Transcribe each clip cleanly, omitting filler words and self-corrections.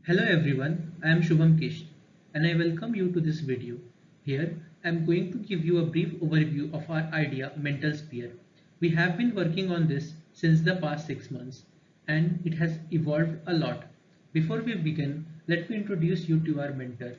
Hello everyone, I am Shubham Kish and I welcome you to this video. Here I am going to give you a brief overview of our idea mental sphere. We have been working on this since the past 6 months and it has evolved a lot. Before we begin, let me introduce you to our mentor.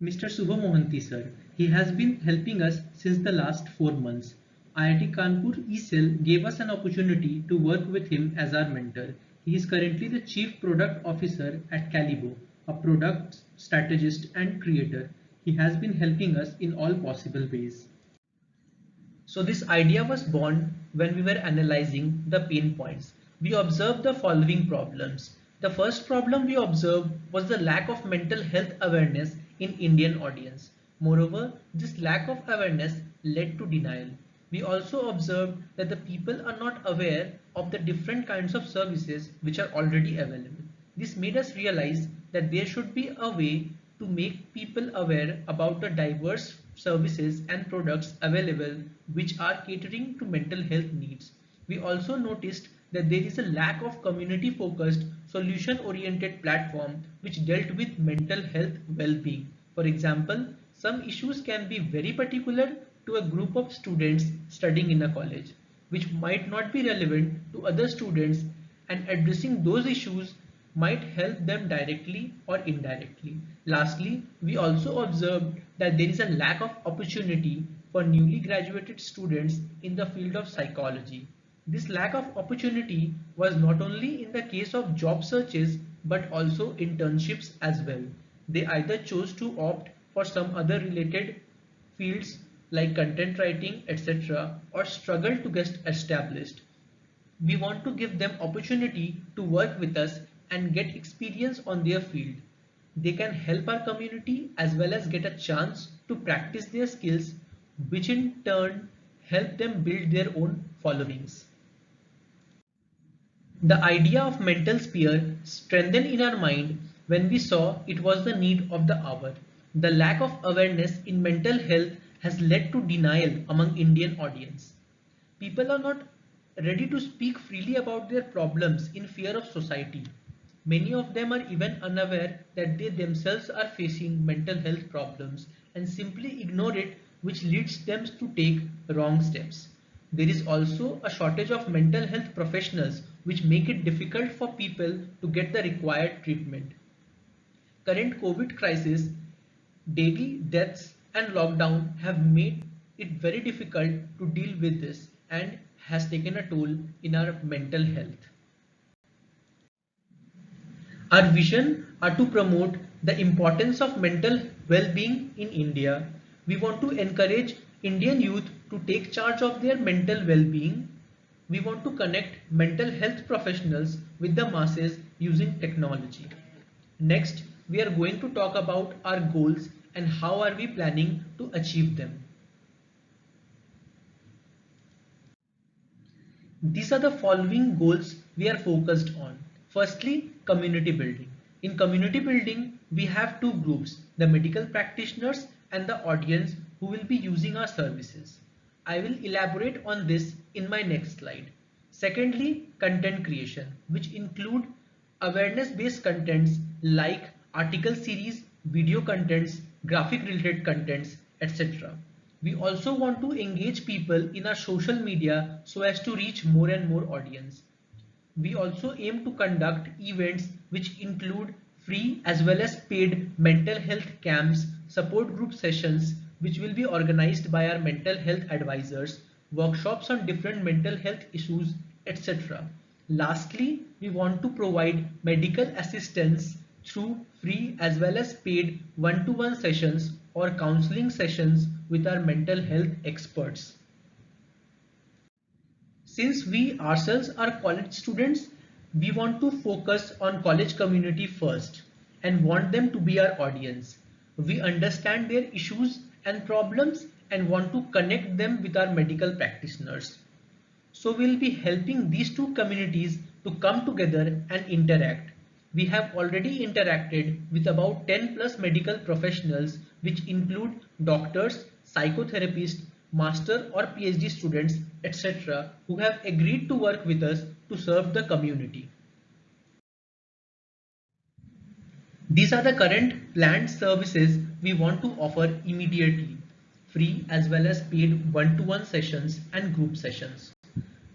Mr. Subha Mohanty sir, he has been helping us since the last 4 months. IIT Kanpur eCell gave us an opportunity to work with him as our mentor. He is currently the Chief Product Officer at Calibo, a product strategist and creator. He has been helping us in all possible ways. So this idea was born when we were analyzing the pain points. We observed the following problems. The first problem we observed was the lack of mental health awareness in Indian audience. Moreover, this lack of awareness led to denial. We also observed that the people are not aware of the different kinds of services which are already available. This made us realize that there should be a way to make people aware about the diverse services and products available which are catering to mental health needs. We also noticed that there is a lack of community focused solution oriented platform which dealt with mental health well-being. For example, some issues can be very particular to a group of students studying in a college, which might not be relevant to other students, and addressing those issues might help them directly or indirectly. Lastly, we also observed that there is a lack of opportunity for newly graduated students in the field of psychology. This lack of opportunity was not only in the case of job searches but also internships as well. They either chose to opt for some other related fields like content writing, etc., or struggle to get established. We want to give them opportunity to work with us and get experience on their field. They can help our community as well as get a chance to practice their skills, which in turn help them build their own followings. The idea of mental sphere strengthened in our mind when we saw it was the need of the hour. The lack of awareness in mental health has led to denial among Indian audience. People are not ready to speak freely about their problems in fear of society. Many of them are even unaware that they themselves are facing mental health problems and simply ignore it, which leads them to take wrong steps. There is also a shortage of mental health professionals, which make it difficult for people to get the required treatment. Current COVID crisis, daily deaths and lockdown have made it very difficult to deal with this and has taken a toll in our mental health. Our vision are to promote the importance of mental well-being in India. We want to encourage Indian youth to take charge of their mental well-being. We want to connect mental health professionals with the masses using technology. Next, we are going to talk about our goals and how are we planning to achieve them. These are the following goals we are focused on. Firstly, community building. In community building, we have two groups, the medical practitioners and the audience who will be using our services. I will elaborate on this in my next slide. Secondly, content creation, which include awareness-based contents like article series, video contents, graphic related contents, etc. We also want to engage people in our social media so as to reach more and more audience. We also aim to conduct events which include free as well as paid mental health camps, support group sessions which will be organized by our mental health advisors, workshops on different mental health issues, etc. Lastly, we want to provide medical assistance through free as well as paid one-to-one sessions or counseling sessions with our mental health experts. Since we ourselves are college students, we want to focus on college community first and want them to be our audience. We understand their issues and problems and want to connect them with our medical practitioners. So we'll be helping these two communities to come together and interact. We have already interacted with about 10 plus medical professionals, which include doctors, psychotherapists, master or PhD students, etc., who have agreed to work with us to serve the community. These are the current planned services we want to offer immediately, free as well as paid one-to-one sessions and group sessions.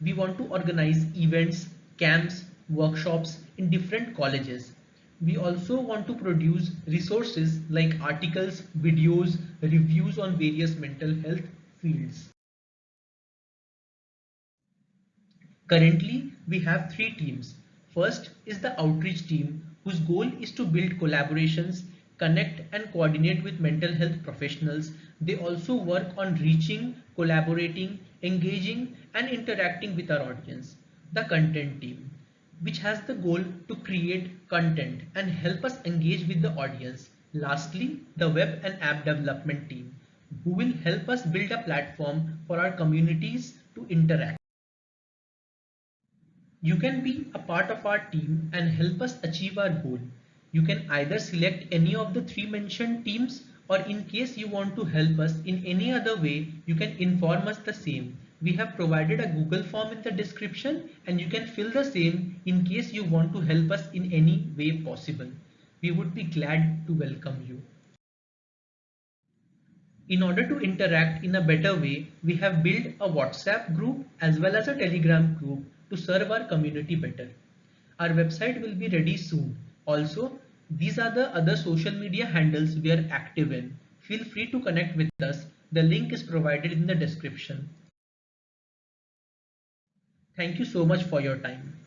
We want to organize events, camps, workshops in different colleges. We also want to produce resources like articles, videos, reviews on various mental health fields. Currently, we have three teams. First is the outreach team, whose goal is to build collaborations, connect and coordinate with mental health professionals. They also work on reaching, collaborating, engaging, and interacting with our audience. The content team, which has the goal to create content and help us engage with the audience. Lastly, the web and app development team, who will help us build a platform for our communities to interact. You can be a part of our team and help us achieve our goal. You can either select any of the three mentioned teams, or in case you want to help us in any other way, you can inform us the same. We have provided a Google form in the description and you can fill the same in case you want to help us in any way possible. We would be glad to welcome you. In order to interact in a better way, we have built a WhatsApp group as well as a Telegram group to serve our community better. Our website will be ready soon. Also, these are the other social media handles we are active in. Feel free to connect with us. The link is provided in the description. Thank you so much for your time.